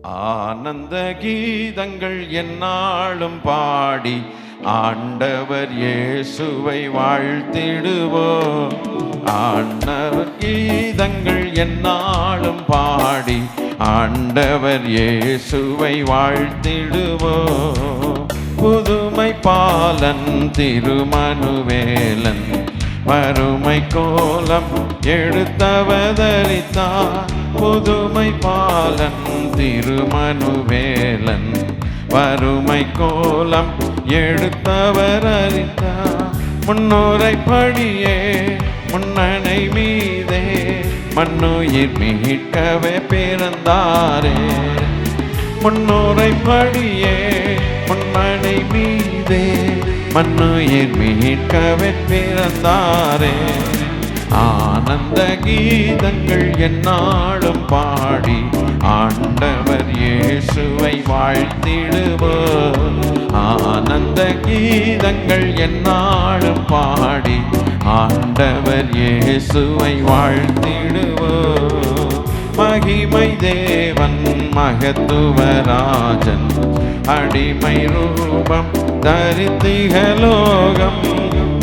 ஆனந்த கீதங்கள் எந்நாளும் பாடி ஆண்டவர் இயேசுவை வாழ்த்திடுவோம். ஆண்டவர் கீதங்கள் எந்நாளும் பாடி ஆண்டவர் இயேசுவை வாழ்த்திடுவோம். புதுமை பாலன் திருமனுவேலன் மறுமை கோலம் எடுத்தவதரித்தார். புதுமை பாலன் திருமனுவேலன் வறுமை கோலம் எடுத்தவர் அறிந்தார். முன்னுரை படியே முன்னணை மீதே மண்ணுயிர் மீட்கவே பிறந்தாரே. முன்னுரை படியே முன்னணை மீதே மண்ணுயிர் மீட்கவே பிறந்தாரே. ஆனந்த கீதங்கள் எந்நாளும் பாடி ஆண்டவர் இயேசுவை வாழ்த்திடுவோம். ஆனந்த கீதங்கள் எந்நாளும் பாடி ஆண்டவர் இயேசுவை வாழ்த்திடுவோம். மகிமை தேவன் மகத்துவராஜன் அடிமை ரூபம் தரித்திகலோகம்.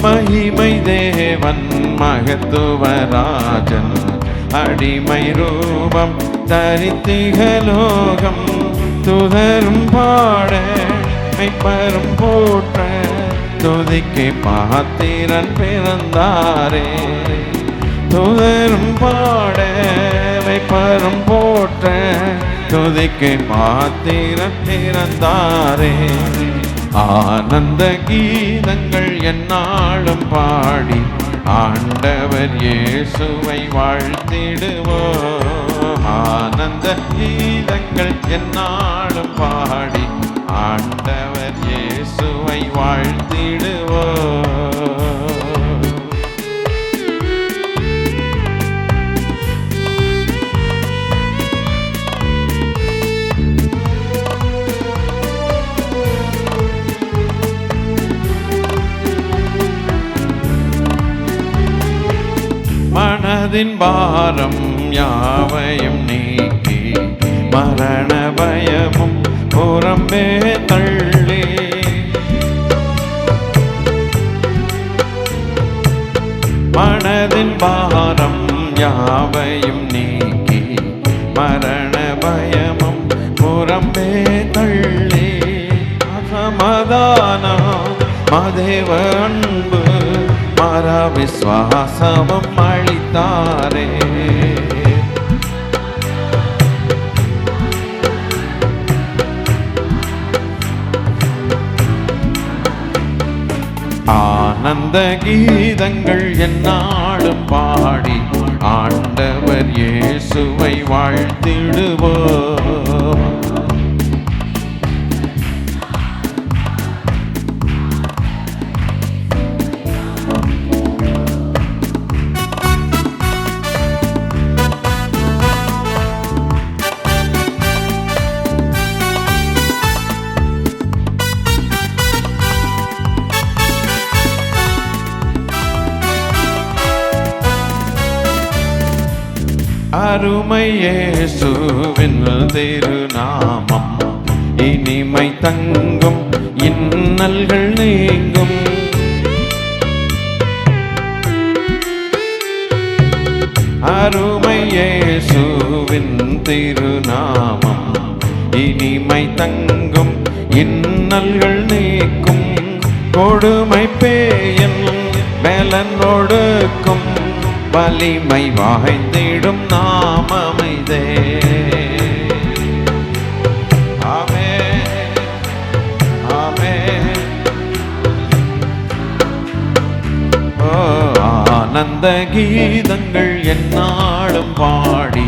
மகிமை தேவன் மகத்துவராஜன் அடிமை ரூபம் தரித்திகலோகம். துதரும் பாட மெய்ப்பரும் போற்ற துதிக்கு பாத்திரன் பிறந்தாரே. துதரும் பாட மெய்ப்பரும் போற்ற துதிக்கு பாத்திரன் பிறந்தாரே. ஆனந்த கீதங்கள் எந்நாளும் பாடி ஆண்டவர் இயேசுவை வாழ்த்திடுவோம். ஆனந்த கீதங்கள் எந்நாளும் பாடி ஆண்டவர் இயேசுவை வாழ்த்திடுவோம். மனதின் பாரம் யாவையும் நீக்கி மரண பயமும் புறம்பே தள்ளி. மனதின் பாரம் யாவையும் நீக்கி மரண பயமும் புறம்பே தள்ளி. அசமாதானம் மதேவ அன்பு மர விஸ்வாசமும் அளித்தாரே. ஆனந்த கீதங்கள் எந்நாளும் பாடி ஆண்டவர் இயேசுவை வாழ்த்திடுவோம். அருமை இயேசுவின் திருநாமம் இனிமை தங்கும் இன்னல்கள் நீங்கும். அருமை இயேசுவின் திருநாமம் இனிமை தங்கும் இன்னல்கள் நீக்கும். கொடுமை பேயன் மேலன் ஒடுக்கும் வலிமை வாய்ந்திடும் நாமமைதே. ஆமென் ஆமென். ஆனந்த கீதங்கள் எந்நாளும் பாடி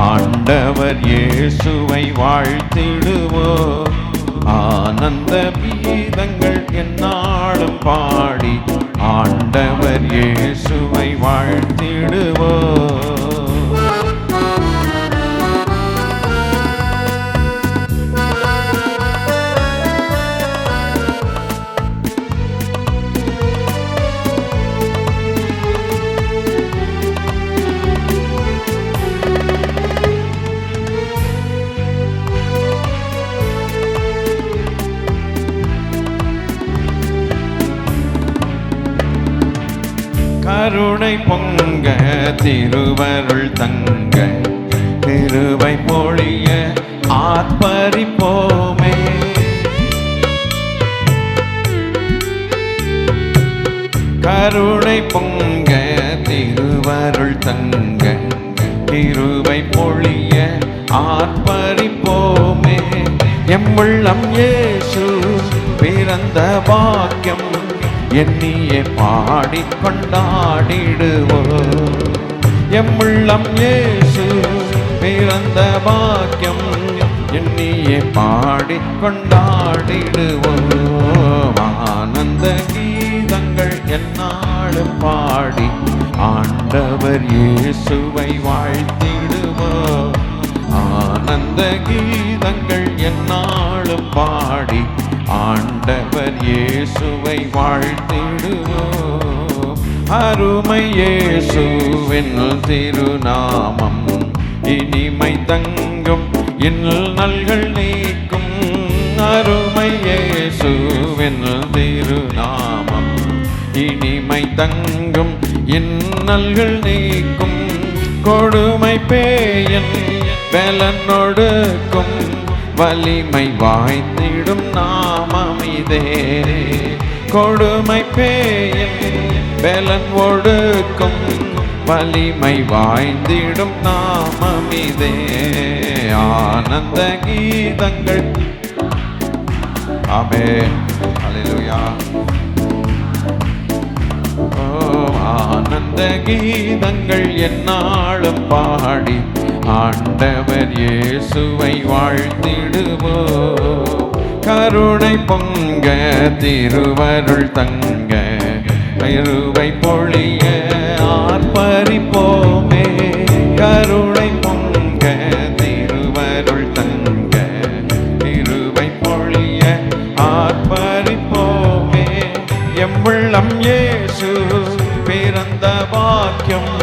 ஆண்டவர் இயேசுவை வாழ்த்திடுவோம். ஆனந்த கீதங்கள் எந்நாளும் பாடி ஆண்டவர் இயேசுவை வாழ்த்திடுவோம். கருணை பொங்க திருவருள் தங்க கிருபை பொழிய ஆர்ப்பரிப்போமே. கருணை பொங்க திருவருள் தங்க கிருபை பொழிய ஆர்ப்பரிப்போமே. எம்முள்ளம் இயேசு பிறந்த பாக்கியம் எண்ணியே பாடிக் கொண்டாடிடுவோம். எம்முள்ளம் இயேசு பிறந்த பாக்கியம் எண்ணியே பாடிக் கொண்டாடிடுவோம். ஆனந்த கீதங்கள் எந்நாளும் பாடி ஆண்டவர் இயேசுவை வாழ்த்திடுவோம். ஆனந்த கீதங்கள் எந்நாளும் பாடி ஆண்டவர் இயேசுவை வாழ்த்திடுவோம். அருமை இயேசுவின் திருநாமம் இனிமை தங்கும் இன்னல்கள் நீக்கும். அருமை இயேசுவின் திருநாமம் இனிமை தங்கும் இன்னல்கள் நீக்கும். கொடுமை பேயன் பலன் ஒடுக்கும் வலிமை வாய்த்திடும் நாமம் இதே. கொடுமை பேயன் பலன் ஒடுக்கும் வலிமை வாய்ந்திடும் நாமம் இதே. ஆனந்த கீதங்கள் ஆமென் அல்லேலூயா. ஆனந்த கீதங்கள் எந்நாளும் பாடி ஆண்டவர் இயேசுவை வாழ்த்திடுவோம். கருணை பொங்க திருவருள் தங்க கிருபை பொழிய ஆர்ப்பரிப்போமே. கருணை பொங்க திருவருள் தங்க கிருபை பொழிய ஆர்ப்பரிப்போமே. எம்முள்ளம் இயேசு பிறந்த பாக்கியம்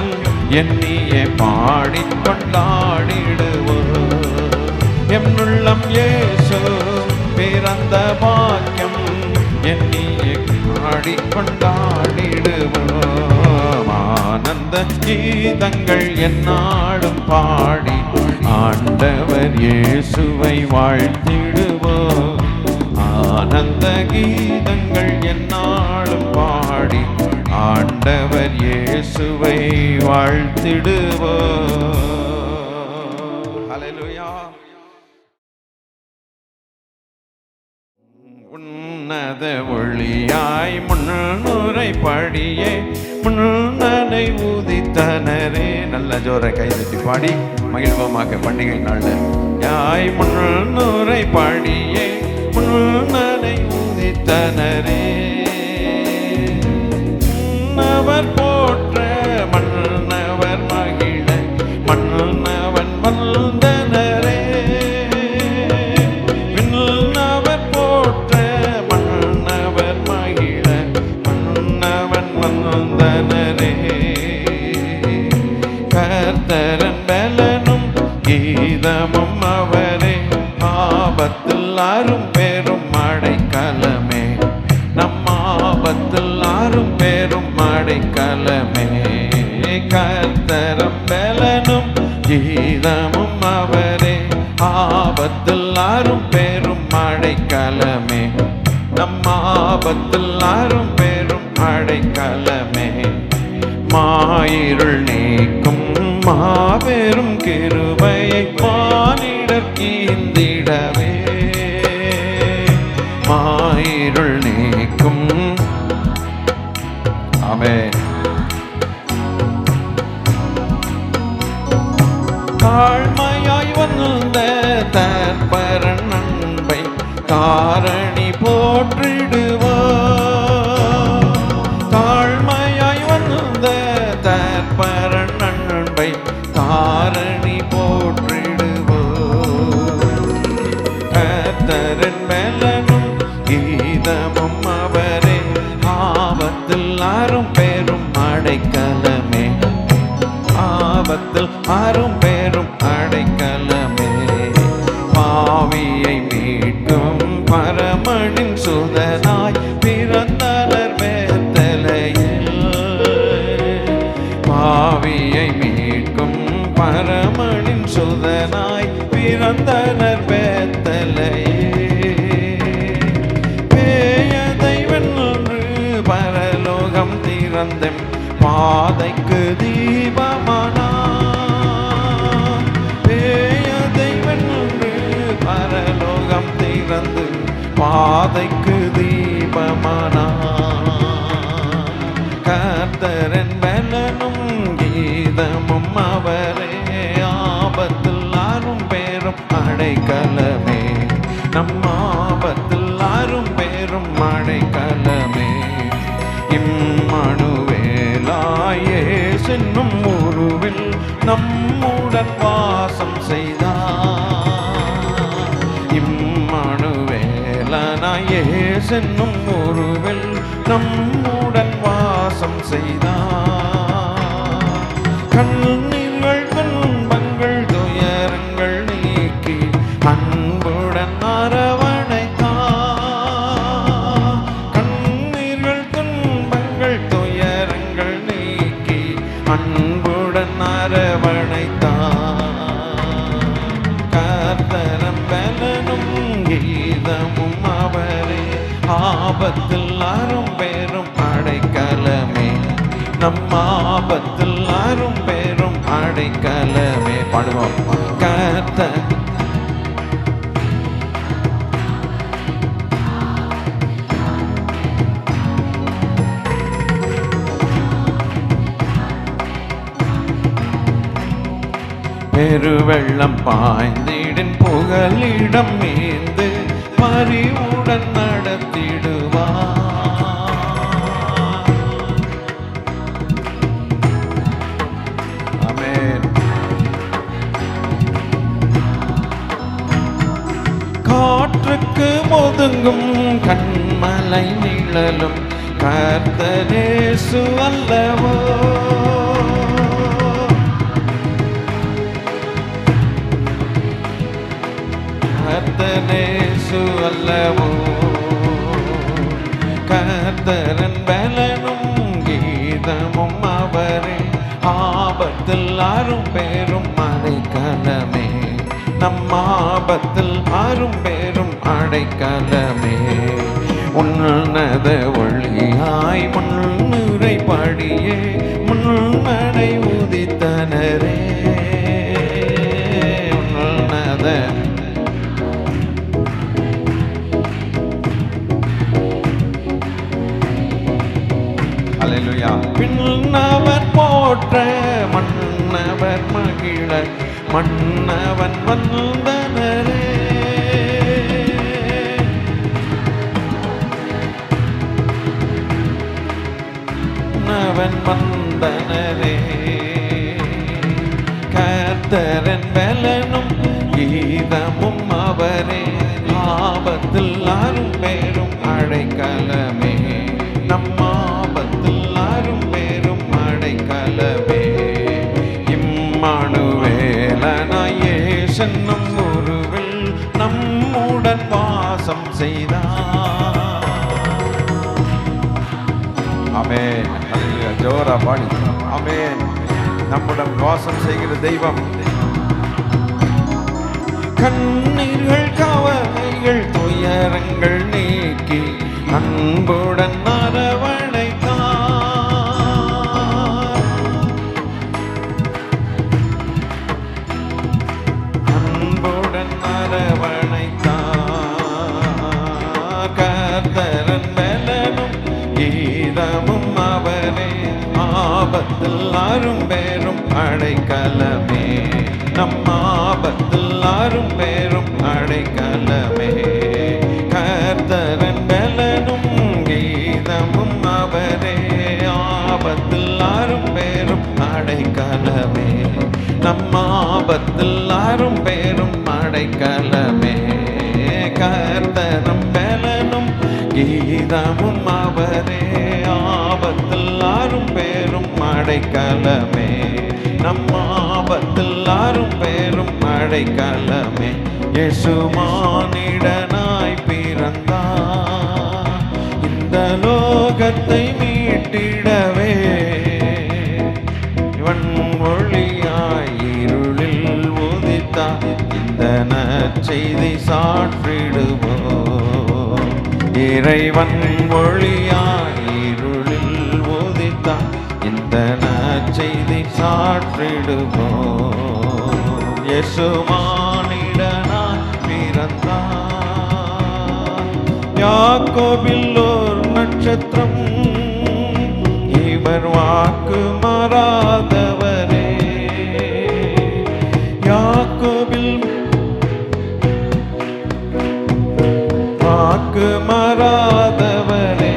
எண்ணியே பாடிக் கொண்டாடிடுவோம். எம்முள்ளம் இயேசு பிறந்த பாக்கியம் எண்ணியே பாடிக் கொண்டாடிடுவோம். ஆனந்த கீதங்கள் எந்நாளும் பாடி ஆண்டவர் இயேசுவை வாழ்த்திடுவோம். ஆனந்த கீதங்கள் எந்நாளும் பாடி ஆண்டவர் இயேசுவை வாழ்த்திடுவோம். ஹல்லேலூயா. உன்னத ஒளியாய் முன்னுரை படியே முன்னனை உதித்தனரே. நல்ல ஜோர கைதட்டி பாடி மகிழ்வமாக பண்டிகை நாள் யாய் முன்னுரை படியே முன்னனை உதித்தனரே. மன்னவர் போற்ற மன்னவர் மகிழ மன்னவன் வந்தனரே. விண்ணவர் போற்ற மன்னவர் மகிழ மன்னவன் வந்தனரே. கர்த்தரன் பலனும் கீதமும் அவரே. ஆபத்தில் அரும் பெரும் அடைக்கலமே. நம் ஆபத்தில் அரும் பெரும் அடைக்கலமே. கர்த்தரும் பலனும் கீதமும் அவரே. ஆபத்தில் அரும் பெரும் அடைக்கலமே. நம் ஆபத்தில் அரும் பெரும் அடைக்கலமே. மாயிருள் நீக்கும் மாபெரும் கிருபையை மானிடர் கீந்திடவே. மாயிருள் நீக்கும் ஆமென். தாழ்மையாய் வந்த தற்பரன் அன்பை காரணி போற்றிடுவோம். தாழ்மையாய் வந்த தற்பரன் அன்பை காரணி போற்றிடுவோம். கர்த்தரின் பலனும் கீதமும் அவரே. ஆபத்தில் அரும் பெரும் அடைக்கலமே. ஆபத்தில் அரும் பெரும் அடைக்கலமே. பாவியை மீட்கும் பரமனின் சுதனாய் பிறந்தனர் பெத்தேலில். பிறந்தனர் பெத்தலையே. பேயதை வென்று பரலோகம் திறந்தெம் பாதைக்கு தீபமானார். பேயதை வென்று பரலோகம் திறந்து பாதைக்கு தீபமானார். கர்த்தரின் பலனும் கீதமும் அவரே, ஆபத்தில் அரும் பேரும் அடைக்கலமே. நம் ஆபத்தில் அரும் பேரும் அடைக்கலமே. இம்மானுவேலாயே சென்னும் உருவில் நம்முடன் வாசம் செய்தார். இம்மானுவேலாயே சென்னும் உருவில் நம்முடன் வாசம் செய்தார். கண்ணீர்கள் துன்பங்கள் துயரங்கள் நீக்கி அன்புடன் அரவணைத்தார். கண்ணீர்கள் துன்பங்கள் துயரங்கள் நீக்கி அன்புடன் அரவணைத்தார். கர்த்தரின் பலனும் கீதமும் அவரே, ஆபத்தில் அரும் பேரும் அடைக்கலமே. நம் ஆபத்தில் அரும் பேரும் அடைக்கலமே. பாடுவோம். கர்த்தர் பெருவெள்ளம் பாய்ந்திடின் புகலிடம் மீந்து பரிவுடன் நடத்திடுவார். ஆமென். காற்றுக்கு ஒதுங்கும் கண்மலை நிழலும் கர்த்தரேசு அல்லவோ. கர்த்தரேசு அல்லவோ. கர்த்தரின் பலனும் கீதமும் அவரே, ஆபத்தில் அரும் பேரும் அடைக்கலமே. நம் ஆபத்தில் அரும் பேரும் அடைக்கலமே. உன்னத ஒளியாய் முன்னுரை படியே முன்னடை உதித்தனரே. உன்னத அல்லேலூயா. பின்னவர் போற்ற மன்னவர் மகிழ மன்னவன் வந்தனரே. மன்னவன் வந்தனரே. கர்த்தரின் பலனும் கீதமும் அவரே, ஆபத்தில் அரும் பேரும் அடைக்கலமே. நம் ஆபத்தில் அரும் பேரும் அடைக்கலமே. இம்மானுவேலனாயே சென்னும் உருவில் நம்முடன் வாசம் செய்தார். ஆமென். அல்லேலூயா. ஜோரா பாடி. ஆமென். நம்முடன் வாசம் செய்கிற தெய்வம். கண்ணீர்கள் கவலைகள் துயரங்கள் நீக்கி அன்புடன் அரவணைத்தார். அன்புடன் அரவணைத்தார். கர்த்தரின் பலனும் கீதமும் அவரே, ஆபத்தில் அரும் பேரும் அடைக்கலமே. நம் ஆபத்தில் அரும் பேரும் அடைக்கலமே. கர்த்தரின் பலனும் கீதமும் அவரே, ஆபத்தில் அரும் பேரும் அடைக்கலமே. நம் ஆபத்தில் அரும் பேரும் அடைக்கலமே. கர்த்தரின் பலனும் கீதமும் அவரே, ஆபத்தில் அரும் பேரும் அடைக்கலமே. நம் ஆபத்தில் அரும் பேரும் அடைக்கலமே. இயேசு மானிடனாய் பிறந்தார், இந்த லோகத்தை மீட்டிடவே. இவன் ஒளியாய் இருளில் உதித்தார், இந்த செய்தி சாற்றிடுவோம். இறைவன் ஒளியாய் இருளில் உதித்தான், இந்த நற்செய்தி சாற்றிடுவோம். இயேசு மானிடனாய் பிறந்தார், யாக்கோபில் ஓர் நட்சத்திரம், இவர் வாக்கு மாறாதவரே. யாக்கோபில் வாக்கு மாறாதவரே,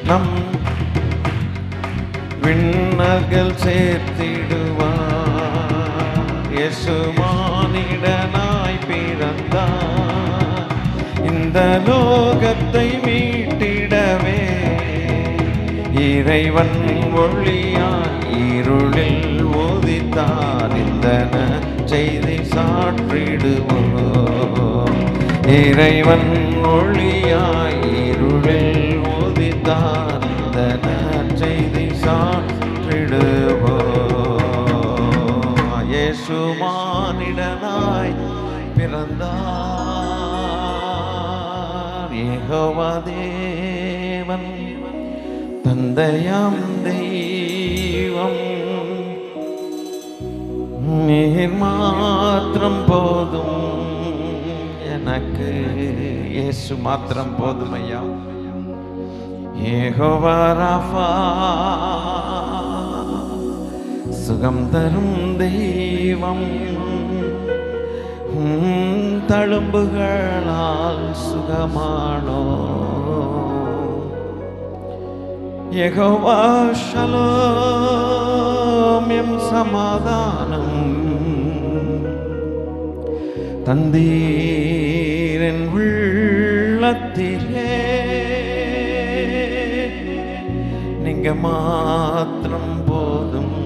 நம் விண்ணர்கள் சேர்த்திடுவார். இயேசு மானிடனாய் பிறந்தார், இந்த லோகத்தை மீட்டிடவே. இறைவன் ஒளியாய் இருளில் உதித்தார், இந்த நற்செய்தி சாற்றிடுவோம். இறைவன் ஒளியாய் இருளில் உதித்தார், இந்த நற்செய்தி சாற்றிடுவோம். இயேசு மானிடனாய் பிறந்தார், யெகோவா தேவன் தந்தையாம் தெய்வம், நீர் மாத்திரம் போதும் எனக்கு. இயேசு மாத்திரம் போதும் ஐயா. யெகோவா ராஃபா, சுகம் தரும் தெய்வம், தழும்புகளால் சுகமானோ. யெகோவா ஷலோம், எம் சமாதானம் தந்தீரின் உள்ளத்திலே. நீங்க மாத்திரம் போதும்,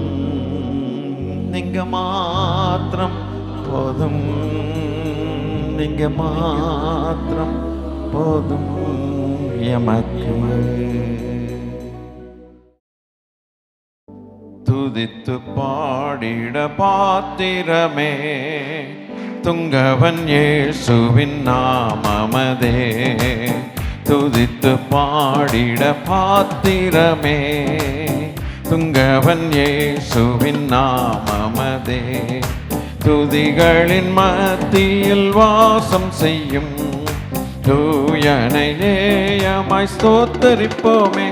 நீங்க மாத்திரம் போதும், நீங்க மாத்திரம் போதும் எமக்கு. துதித்து பாடிட பாத்திரமே, துங்கவன் இயேசுவின் நாமமதே. துதித்து பாடிட பாத்திரமே, துங்கவன் இயேசுவின் நாமமதே. துதிகளின் மத்தியில் வாசம் செய்யும் தூயனை நேயமாய் ஸ்தோத்தரிப்போமே.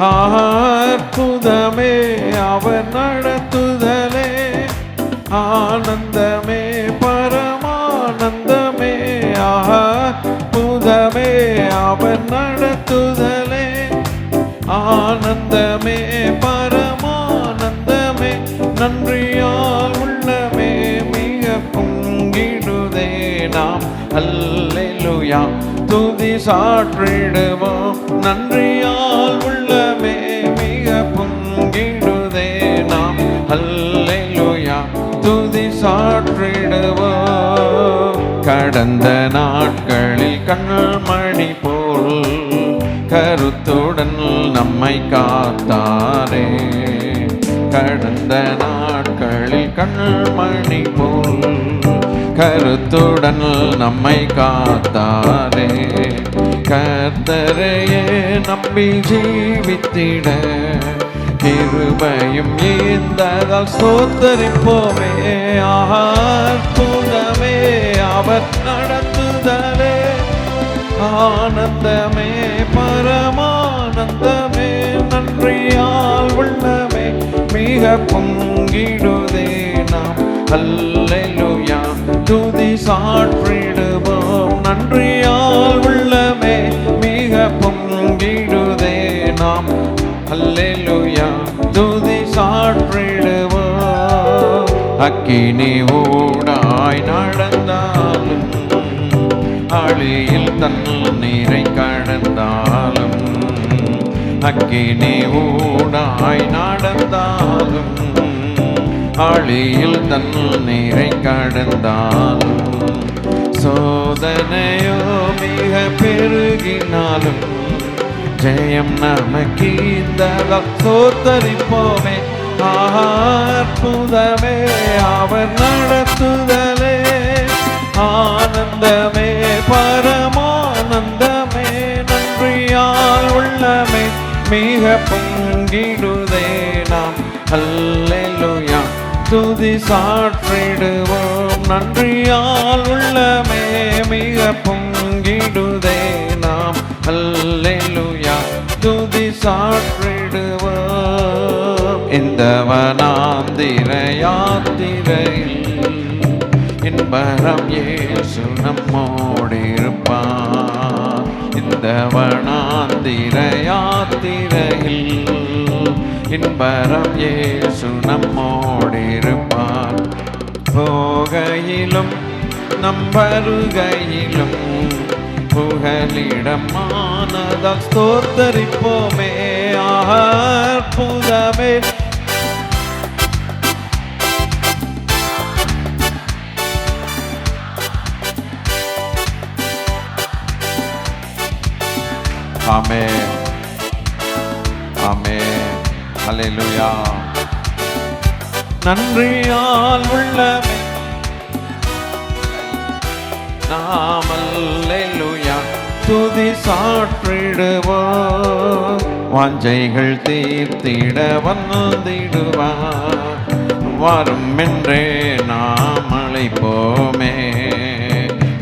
அற்புதமே அவர் நடத்துதலே, ஆனந்தமே பரமானந்தமே. அற்புதமே அவர் நடத்துதலே, ஆனந்தமே பரமானந்தமே. நன்றியால் உள்ளமே மிக பொங்கிடுதே நாம். அல்லேலூயா துதி சாற்றிடுவோம். நன்றியால் உள்ளமே மிக பொங்கிடுதே நாம். அல்லேலூயா துதி சாற்றிடுவோம். கடந்த நாட்களில் கண்மணி போல் கருத்துடன் நம்மை காத்தாரே. கடந்த நாட்களில் கண்மணி போல் கருத்துடன் நம்மை காத்தாரே. கர்த்தரையே நம்பி ஜீவித்திட கிருபையும் ஈந்ததால் ஸ்தோத்தரிப்போமே. அற்புதமே அவர் நடத்துதலே, ஆனந்தமே பரமானந்தமே. நன்றியால் உள்ளமே மிக பொங்கிடுதே நாம். அல்லேலூயா துதி சாற்றிடுவோம். நன்றியால் உள்ளமே மிக பொங்கிடுதே நாம். அல்லேலூயா துதி சாற்றிடுவோம். அக்கினி ஊடாய் நடந்தாலும், ஆழியில் தண்ணீரை கடந்தாலும், அக்கினி ஊடாய் நடந்தாலும், ஆழியில் தண்ணீரை கடந்தாலும், சோதனையோ மிக பெருகினாலும், ஜெயம் நமக்கு இந்த ஸ்தோத்தரிப்போமே. அற்புதமே அவர் நடத்துதலே, ஆனந்தமே பரமானந்தமே, நன்றியால் உள்ளமே மிக பொங்கிடுதே. நாம் அல்லேலூயா துதி சாற்றிடுவோம், நன்றியால் உள்ளமே மிக பொங்கிடுதே. நாம் அல்லேலூயா துதி சாற்றிடுவோம். இந்த வனாந்திர யாத்திரையில் இன்பரம் இயேசு நம்மோடிருப்பார். இந்த வனாந்திர யாத்திரையில் இன்பரம் இயேசு நம்மோடிருப்பார். போகையிலும் நம் வருகையிலும் புகலிடமானதால் ஸ்தோத்தரிப்போமே. அற்புதமே ஆமென் ஆமென் அல்லேலூயா. நன்றியால் உள்ளமே நாம் அல்லேலூயா துதி சாற்றிடுவோம். வாஞ்சைகள் தீர்த்திட வந்திடுவார், வரும் என்றே நாம் அழைப்போமே.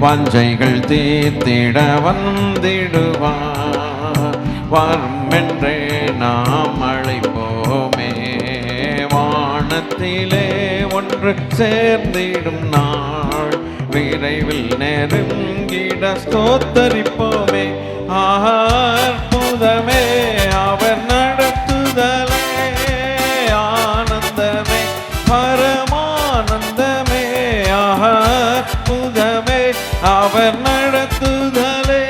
வாஞ்சைகள் தீர்த்திட வந்திடுவார், வரும் என்றே நாம் அழைப்போமே. வானத்திலே ஒன்று சேர்ந்திடும் நாள் விரைவில் நெருங்கிட ஸ்தோத்தரிப்போமே. அற்புதமே அவர் நடத்துதலே, ஆனந்தமே பரமானந்தமே. அற்புதமே அவர் நடத்துதலே,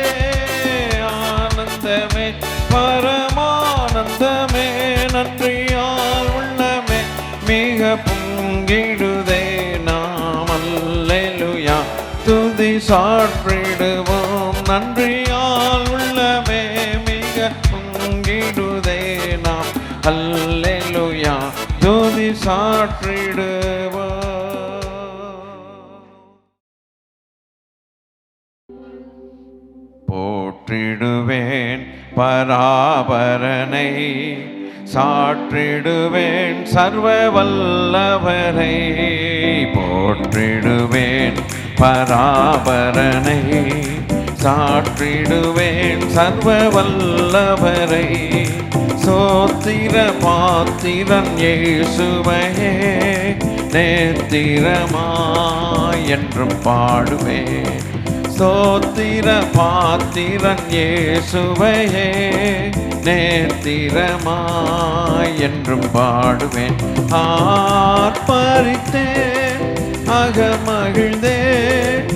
ஆனந்தமே பரமானந்தமே, நன்றியால் உள்ளமே மிக பொங்கிடுதே. நாம் அல்லேலூயா துதி சாற்றிடுவோம், நன்றியால் உள்ளமே மிக பொங்கிடுதே. நாம் அல்லேலூயா துதி சாற்றிடுவோம். போற்றிடுவேன் பராபரனை, சாற்றிடுவேன் சர்வ வல்லவரை. போற்றிடுவேன் பராபரனை, சாற்றிடுவேன் சர்வ வல்லவரை. சோத்திர பாத்திரன் இயேசுவையே, நேத்திரமாய் என்றும் பாடுவேன். சோத்திர பாத்திரன் இயேசுவையே, நேத்திரமாய் என்றும் பாடுவேன். ஆர்ப்பரித்தேன் அகமகிழ்ந்தேன்,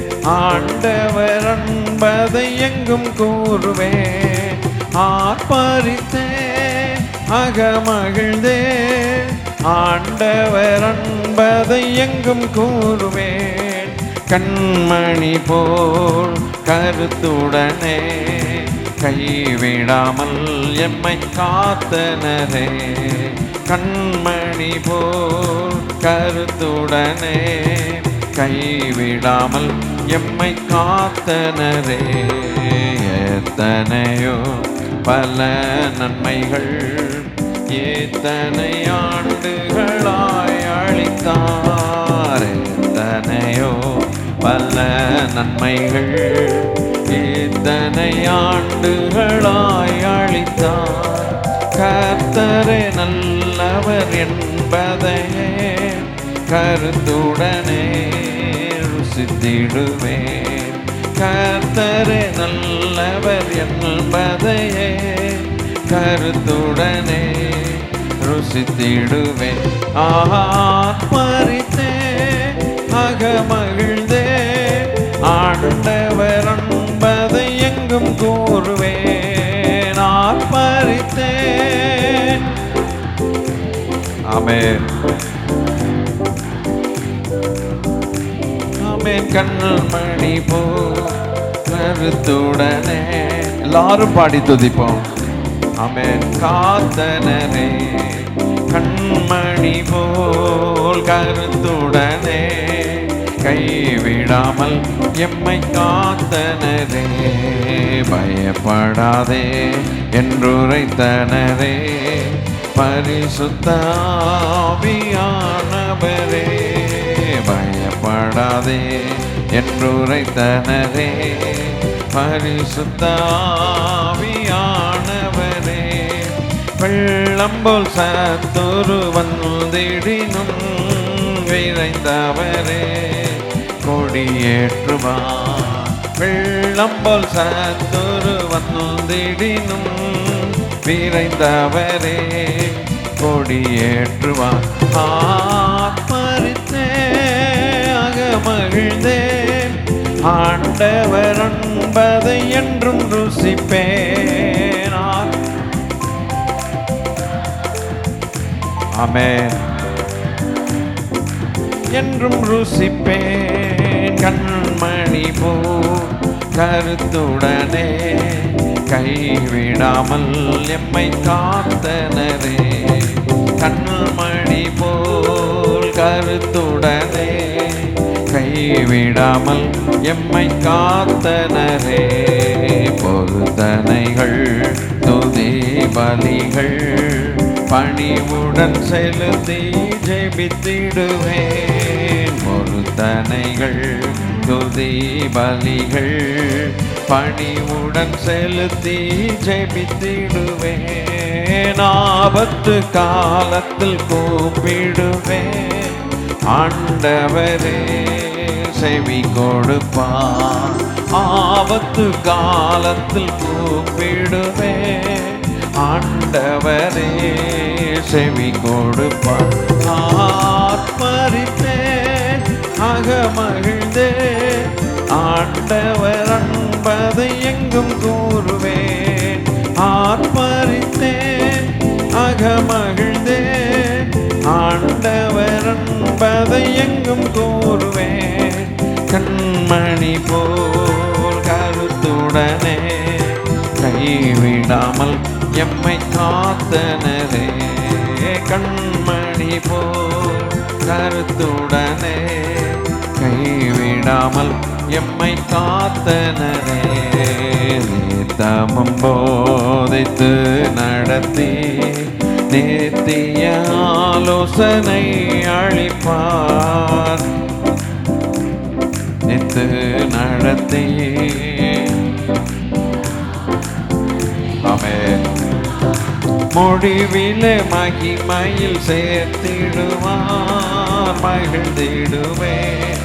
ஆண்டவர் அன்பதை எங்கும் கூறுவேன். ஆர்ப்பரித்தேன் அகமகிழ்ந்தேன், ஆண்டவர் அன்பதை எங்கும் கூறுவேன். கண்மணி போல் கருத்துடனே கைவிடாமல் எம்மை காத்தனரே. கண்மணி போல் கருத்துடனே கைவிடாமல் எம்மை காத்தனரே. எத்தனையோ பல நன்மைகள் எத்தனை ஆண்டுகளாய் அளித்தார். எத்தனையோ பல நன்மைகள் எத்தனை ஆண்டுகளாய் அளித்தார். கர்த்தரே நல்லவர் என்பதையே கருத்துடனே ருசித்திடுவேன். கர்த்தரே நல்லவர் என்பதையே கருத்துடனே ருசித்திடுவேன். ஆர்ப்பரித்தே அகமகிழ்ந்தே, ஆண்டவர் அன்பதை எங்கும் கூறுவேன். ஆர்ப்பரித்தேன். ஆமென் ஆமென். கண்மணி போ கருத்துடனே எல்லாரும் பாடி துதிப்போம். ஆமென். காத்தனரே கண்மணி போல் கருத்துடனே கைவிடாமல் எம்மை காத்தனரே. பயப்படாதே என்றுரைத்தனரே பரிசுத்த ஆவியானவரே. பயப்படாதே என்றுரைத்தனரே பரிசுத்த ஆவியானவரே. வெள்ளம் போல் சத்துரு வந்திடினும் விரைந்தவரே கொடியேற்றுவார். வெள்ளம் போல் சத்துரு வந்திடினும் விரைந்தவரே கொடியேற்றுவார். ஆத்மரித்தே அகமகிழ்ந்தேன் ஆண்டவர் என்பதை என்றும் ருசிப்பேன். ஆமென். என்றும் ருசிப்பேன். கண்மணி போ கருத்துடனே கைவிடாமல் எம்மை காத்தனரே. கண்மணி போல் கருத்துடனே கைவிடாமல் எம்மை காத்தனரே. பொருத்தனைகள் துதி பலிகள் பணிவுடன் செலுத்தி ஜெபித்திடுவேன். பொருத்தனைகள் துதி பலிகள் பணிவுடன் செலுத்தி ஜெபித்திடுவேன். ஆபத்து காலத்தில் கூப்பிடுவேன். ஆண்டவரே செவி கொடுப்பார். ஆபத்து காலத்தில் கூப்பிடுவேன். ஆண்டவரே செவி கொடுப்பார். ஆத்மரித்தேன் அகமகிழ்ந்தேன் ஆண்டவர் என்பதை எங்கும் கூறுவேன். ஆத்மரித்தேன் அகமகிழ்ந்தேன் ஆண்டவர் என்பதை எங்கும் கூறுவேன். கண்மணி போல் கருத்துடனே கைவிடாமல் எம்மை காத்தனரே. கண்மணி போல் கருத்துடனே கைவிடாமல் எம்மை காத்தனரே. நித்தமும் போதித்து நடத்தி நித்திய ஆலோசனை அளிப்பார். நித்து நடத்தி ஆமென். முடிவிலே மகிமையில் சேர்த்திடுவார். மகிழ்ந்திடுவேன்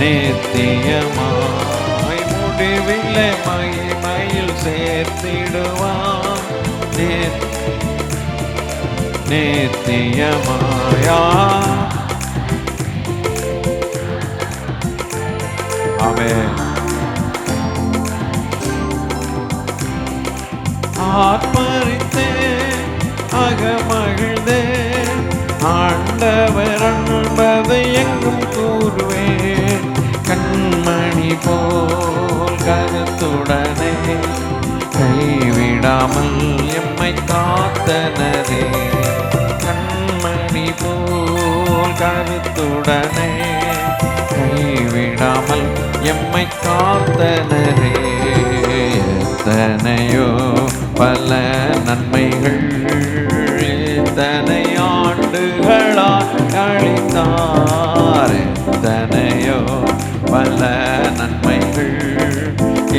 நித்தியமாய். முடிவிலே மகிமையில் சேர்த்திடுவார். நித்தியமாயா. ஆமென். ஆத்மரித்தேன் அகமகிழ்ந்தேன் ஆண்டவர் என்பதை எங்கும் கூறுவேன். கண்மணி போல் கருத்துடனே கைவிடாமல் எம்மை காத்தனரே. கண்மணி போல் கருத்துடனே கைவிடாமல் எம்மை காத்தனரே. எத்தனையோ பல நன்மைகள் இத்தனை ஆண்டுகளாய் அளித்தார். எத்தனையோ பல நன்மைகள்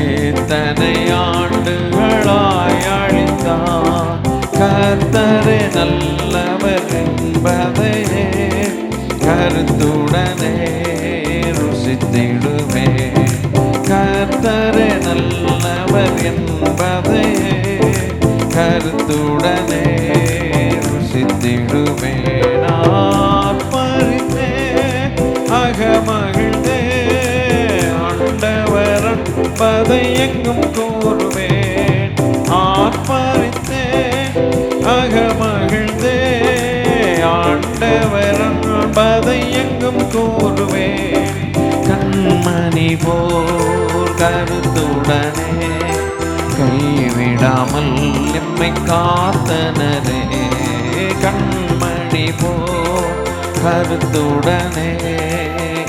இத்தனை ஆண்டுகளாய் அளித்தார். கர்த்தரே நல்லவர் என்பதையே கருத்துடனே ருசித்திடுவேன். கர்த்தரே நல்லவர் என்பதையே கருத்துடனே ருசித்திடுவேன். ஆத்மரித்தேன் அகமகிழ்ந்தேன் ஆண்டவர் என்பதை எங்கும் கூறுவேன். ஆத்மரித்தேன் அகமகிழ்ந்தேன் ஆண்டவர் என்பதை எங்கும் கூறுவேன். கண்மணி போல் கருத்துடனே கைவிடாமல் எம்மை காத்தனரே. கண்மணி போல் கருத்துடனே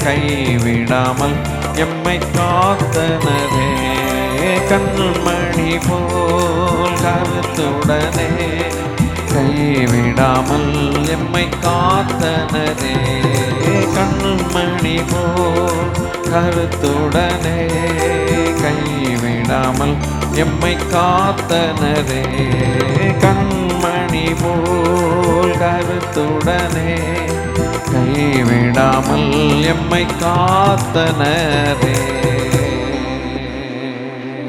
கைவிடாமல் எம்மை காத்தனரே. கண்மணி போல் கருத்துடனே கைவிடாமல் எம்மை காத்தனரே. கண்மணி போல் கருத்துடனே கைவிடாமல் எம்மை காத்தனரே. கண்மணி போல் கருத்துடனே கைவிடாமல் எம்மை காத்தனரே.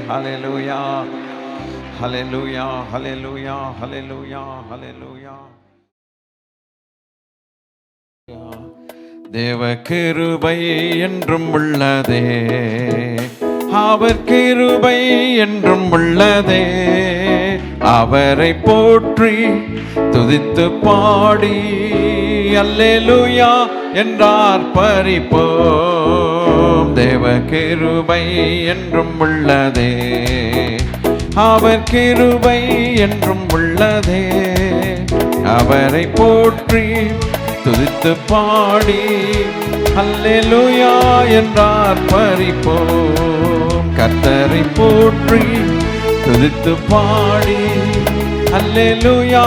ஹல்லேலூயா ஹல்லேலூயா ஹல்லேலூயா ஹல்லேலூயா ஹல்லேலூயா. தேவ கிருபை என்றும் உள்ளதே, அவர் கிருபை என்றும் உள்ளதே. அவரை போற்றி துதித்து பாடி அல்லேலூயா என்றார் பரிப்போம். தேவ கிருபை என்றும் உள்ளதே, அவர் கிருபை என்றும் உள்ளதே. அவரை போற்றி துதித்து பாடி அல்லேலூயா என்றார் பரிப்போம். கர்த்தரை போற்றி துதித்து பாடி அல்லேலூயா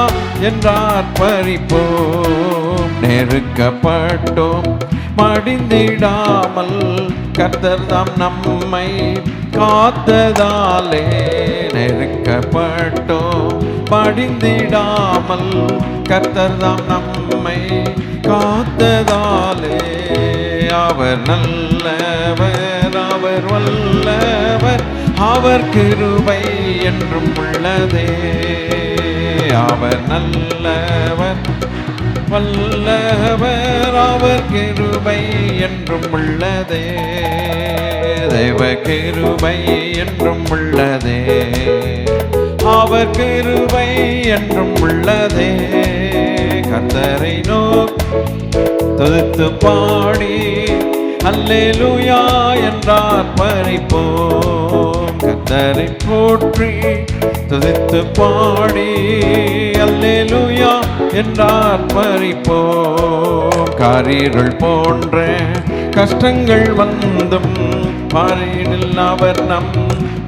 என்றார் பரிப்போம். நெருக்கப்பட்டோம் மடிந்திடாமல் கர்த்தர் தாம் நம்மை காத்ததாலே. நெருக்கப்பட்டோம் மடிந்திடாமல் கர்த்தர் தாம் நம்மை காத்ததாலே. அவர் நல்லவர், அவர் வல்லவர், அவர் கிருபை என்றும் உள்ளதே. அவர் நல்லவர் வல்லவர், அவர் கிருபை என்றும் உள்ளதே. தேவ கிருபை என்றும் உள்ளதே, அவர் கிருபை என்றும் உள்ளதே. கர்த்தரை துதித்து பாடி அல்லேலூயா என்றார் பரிப்போம். கர்த்தரை போற்றி துதித்து பாடி அல்லேலூயா என்றார் பரிப்போம். காரிருள் போன்ற கஷ்டங்கள் வந்தும் பாரினில் அவர் நம்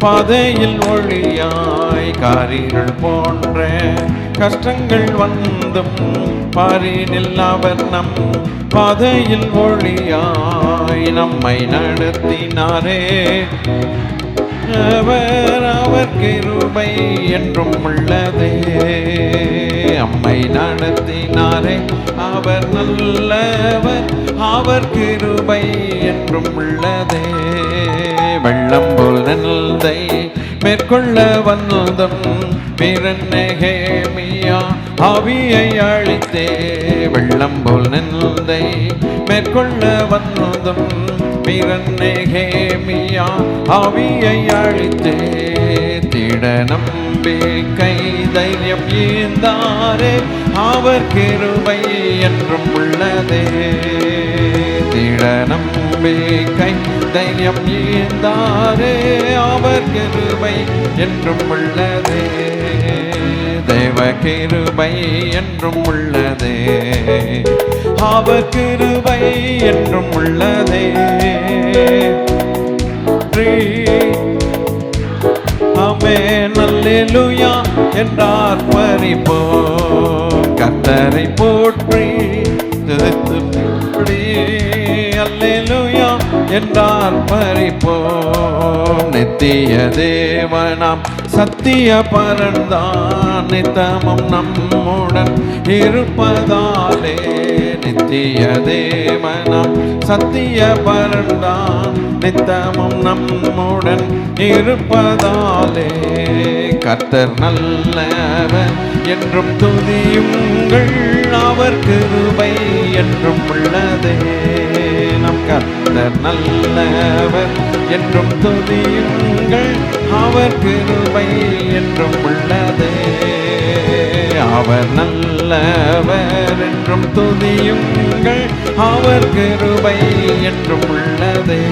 பாதையில் ஒளியாய். காரிருள் போன்ற கஷ்டங்கள் வந்தும் பாரினில் அவர் நம் பாதையில் ஒளியாய். நம்மை நடத்தினாரே, அவர் கிருபை என்றும் உள்ளதே. அம்மை நடத்தினாரே, அவர் நல்லவர், அவர் கிருபை என்றும் உள்ளதே. வெள்ளம் போல் நெல்தை மேற்கொள்ள வந்தம் நெகேமியா ஆவியை அழித்தே. வெள்ளம் போல் நெல்தை மேற்கொள்ள வந்தம் நெகேமியா ஆவியை அழித்தே. திட நம்பிக்கை தைரியம் ஈந்தாரே, அவர் கிருபை என்றும் உள்ளதே. திட நம்பிக்கை தைரியம் ஈந்தாரே, அவர் கிருபை என்றும் உள்ளதே. தேவ கிருபை என்றும் உள்ளதே, அவர் கிருபை என்றும் உள்ளதே. ஆமென் அல்லேலூயா என்றார் பரிப்போம். கர்த்தரை போற்றி துதித்து பாடி அல்லேலூயா என்றார் பரிப்போம். நித்திய தேவனாம் சத்திய பரந்தான் நித்தமும் நம்முடன் இருப்பதாலே. நித்திய தேவனாம் சத்திய பரந்தான் நித்தமும் நம்முடன் இருப்பதாலே. கர்த்தர் நல்லவர் என்றும் துதியுங்கள், அவர் கிருபை என்றும் உள்ளதே. நம் கர்த்தர் நல்லவர் என்றும் துதியுங்கள், அவர் கிருபை என்றும் உள்ளதே. அவர் நல்லவர் என்றும் துதியுங்கள், அவர் கிருபை என்றும் உள்ளதே.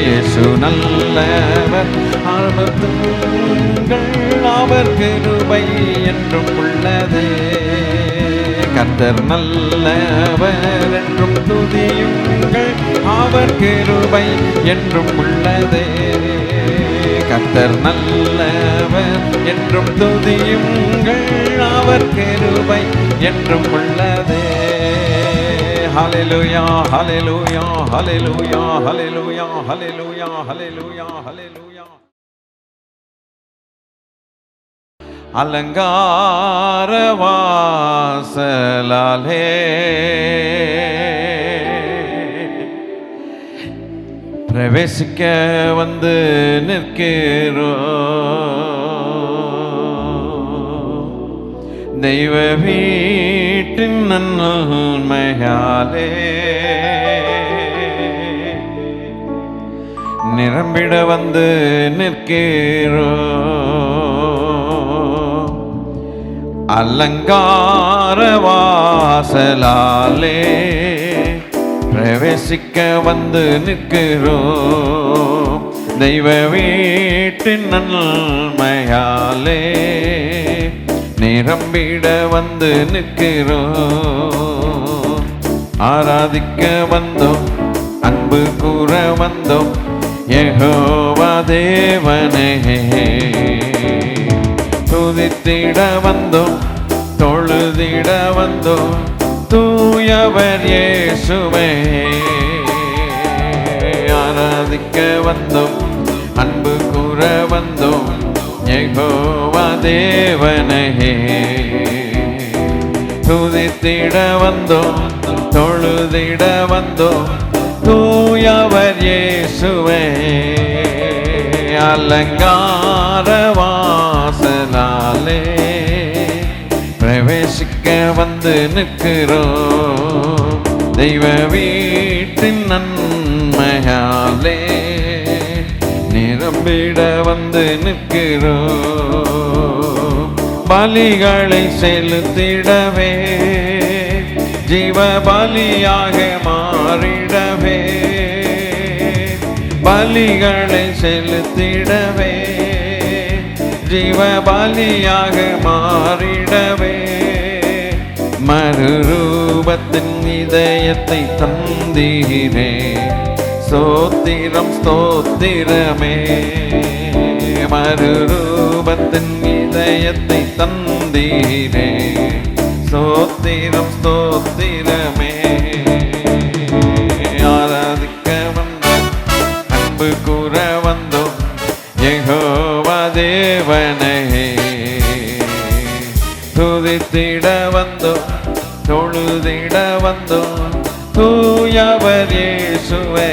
இயேசு நல்லவர், அவர் துதியுங்கள், அவர் கிருபை என்றும் உள்ளதே. கர்த்தர் நல்லவர் என்றும் துதியுங்கள், அவர் கிருபை என்றும் உள்ளதே. கர்த்தர் நல்லவர் என்றும் துதியுங்கள், அவர் கிருபை என்றும் உள்ளதே. ஹல்லேலூயா ஹல்லேலூயா ஹல்லேலூயா ஹல்லேலூயா ஹல்லேலூயா ஹல்லேலூயா ஹல்லேலூயா. அலங்கார வாசலாலே பிரவேசிக்க வந்து நிற்கிறோம், தெய்வ வீட்டின் நன்மையாலே நிரம்பிட வந்து நிற்கிறோம். அலங்கார வாசலாலே பிரவேசிக்க வந்து நிற்கிறோம், தெய்வ வீட்டின் நன்மையாலே நிரம்பிட வந்து நிற்கிறோம். ஆராதிக்க வந்தோம், அன்பு கூற வந்தோம், யெகோவா தேவனே. துதித்திட வந்தோம், தொழுதிட வந்தோம், தூயவர் இயேசுவே. ஆராதிக்க வந்தோம், அன்பு கூற வந்தோம், யெகோவா தேவனே. துதித்திட வந்தோம், தொழுதிட வந்தோம், தூயவர் இயேசுவே. அலங்கார வாசலாலே பிரவேசிக்க வந்து நிற்கிறோம், தெய்வ வீட்டின் நன்மையாலே நிரம்பிட வந்து நிற்கிறோம். பலிகளை செலுத்திடவே, ஜீவ பலியாக மாறிடவே, பலிகளை செலுத்திடவே, ஜீவ பலியாக மாறிடவே, மறுரூபத்தின் இதயத்தை தந்தீரே, ஸ்தோத்திரம் ஸ்தோத்திரமே. மறுரூபத்தின் இதயத்தை தந்தீரே, ஸ்தோத்திரம் ஸ்தோத்திரமே. ஆராதிக்க வந்தோம், அன்பு கூற வந்தோம், யெகோவா தேவனே. துதித்திட வந்தோம், தொழுதிட வந்தோம், தூயவர் இயேசுவே.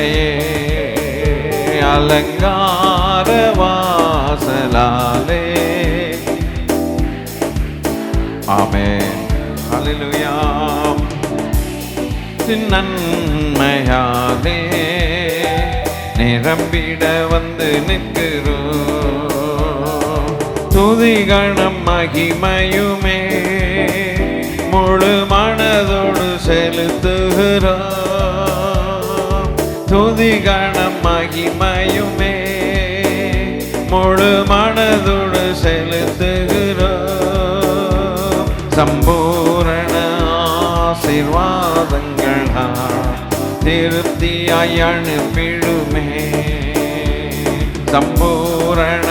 அலங்கார வாசலாலே. ஆமென். ஹல்லேலூயா. நன்மையாலே நிரம்பிட வந்து நிற்கிறோம், துதிகணம் மகிமையுமே முழு மனதோடு செலுத்துகிறோம். துதிகணம் மகிமையுமே முழு மனதோடு செலுத்துகிறோம். சம்பூரண ஆசீர்வாதங்களா திருப்தியாய் அனுப்பிடுமே. சம்பூரண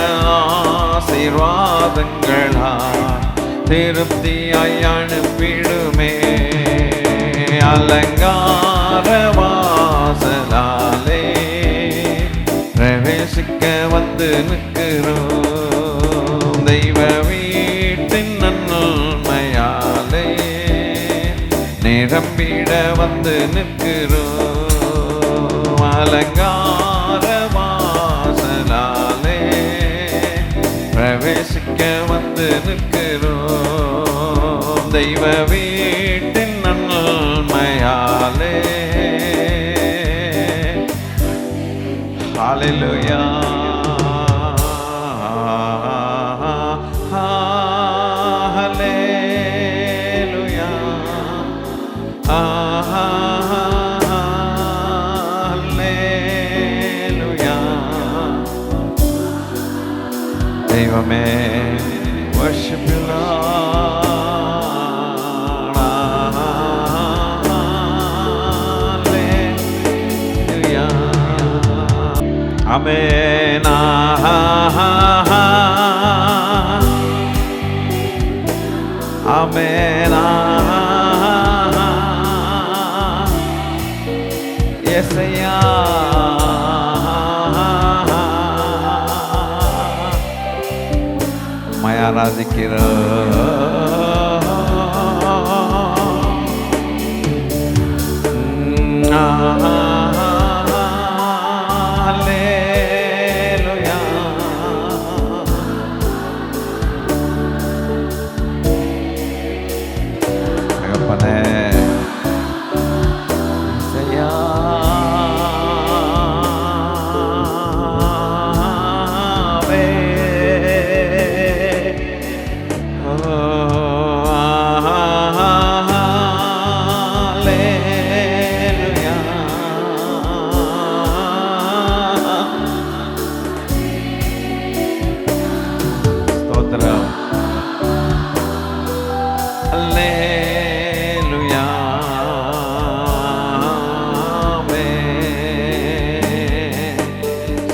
ஆசீர்வாதங்களா திருப்தியாய் அனுப்பிடுமே. அலங்கார வாசலாலே பிரவேசிக்க வந்து நிற்கிறோம், தெய்வ வீட்டின் நன்மையாலே நிரம்பிட வந்து நிற்கிறோம். அலங்கார வாசலாலே பிரவேசிக்க வந்து நிற்கிறோம், தெய்வ வீட்டின் நன்மையாலே. ஹல்லேலூயா. ஹல்லேலூயா. ஹல்லேலூயா. தெய்வமே worship you Lord. Amen. Amen. Yesayya my ஆராதிக்கிறோம்.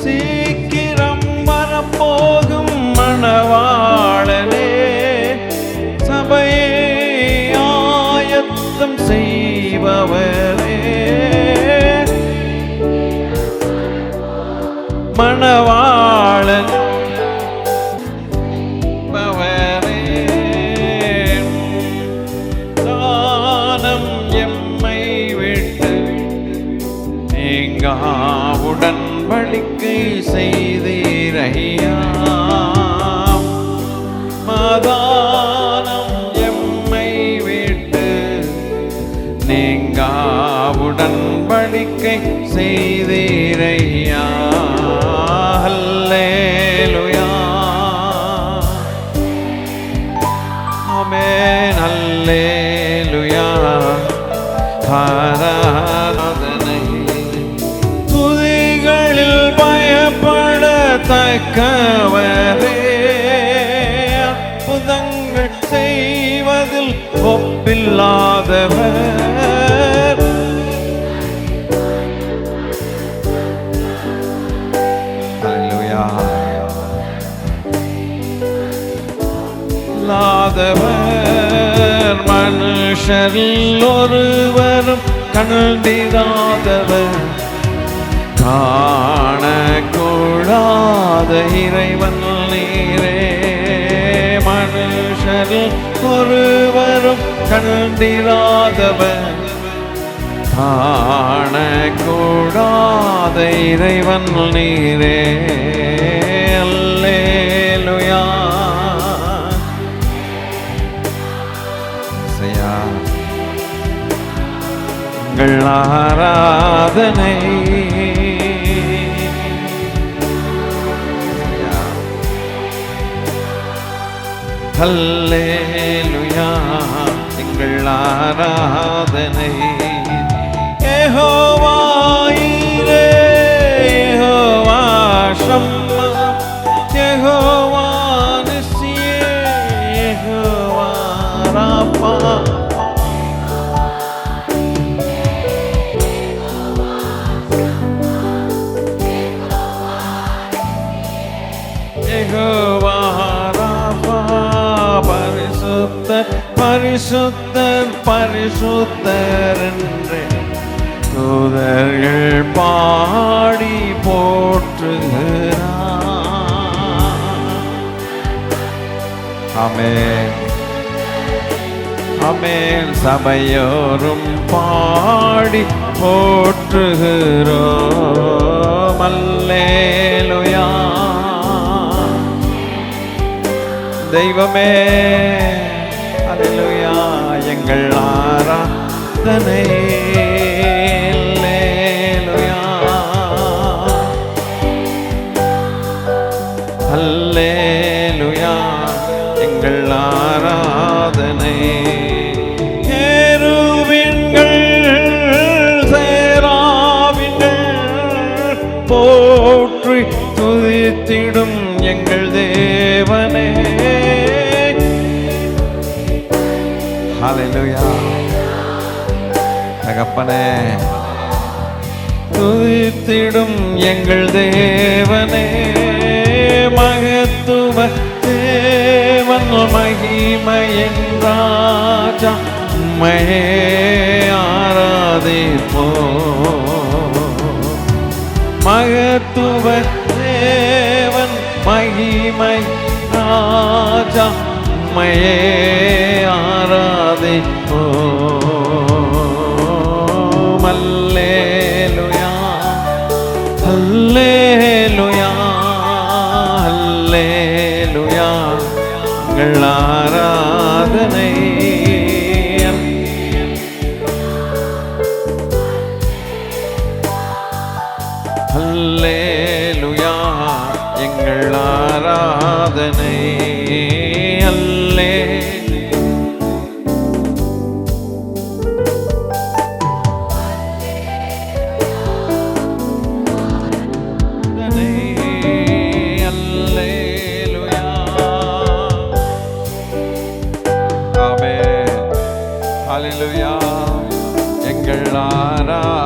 சீக்கிரம் வரப்போகும் மணவாளனே, சபையை ஆயத்தம் செய்பவரே, மணவாளன் உடன்படிக்கை செய்தீரையா, மாதானம் எம்மை விட்டு நீங்கா உடன்படிக்கை செய்தீரையா. அல்லேலூயா. ஆமென். அல்லேலூயா. ஆராதனை பயப்படத்தக்கவரே, அற்புதங்கள் செய்வதில் ஒப்பில்லாதவர், அல்லேலூயா, இல்லாதவர், மனுஷரில் ஒருவரும் கண்டிராதவர், காணக்கூடாத இறைவன் நீரே, மனுஷரில் ஒருவரும் கண்டிராதவர், காணக்கூடாத இறைவன் நீரே. அல்லேலூயா. எங்கள் ஆராதனை அல்லேலூயா. எங்கள் ஆராதனை யெகோவா ஈரே, யெகோவா ஷம்மா, யெகோவா நிஸ்ஸியே, யெகோவா ராஃபா, யெகோவா ராஃபா, பரிசுத்தர் பரிசுத்தர் பரிசுத்தர் என்று தூதர்கள் பாடி போற்றுகிறார். ஆமென். ஆமென். சபையோரும் பாடி போற்றுகிறோம். அல்லேலூயா. தெய்வமே அல்லேலூயா. எங்கள் ஆராதனை அல்லேலூயா. அல்லேலூயா. எங்கள் ஆராதனை கேருபீன்கள் சேராபீன்கள் போற்றி துதித்திடும் எங்கள் தேவனே. ஹல்லேலூயா. தகப்பனே துதித்திடும் துதித்திடும் எங்கள் தேவனே, மகத்துவ தேவன் மகிமையின் ராஜா, உம்மையே ஆராதிப்போம். மகத்துவ தேவன் மகிமை ராஜா, உம்மையே ஆராதிப்போம். அல்லேலூயா அல்லேலூயா அல்லேலூயா, எங்கள் ஆராதனை. அல்லேலூயா, எங்கள் ஆராதனை. அல்லே அல்லேலூயா. ஆமென். ஹல்லேலூயா, எங்கள் ஆராதனை.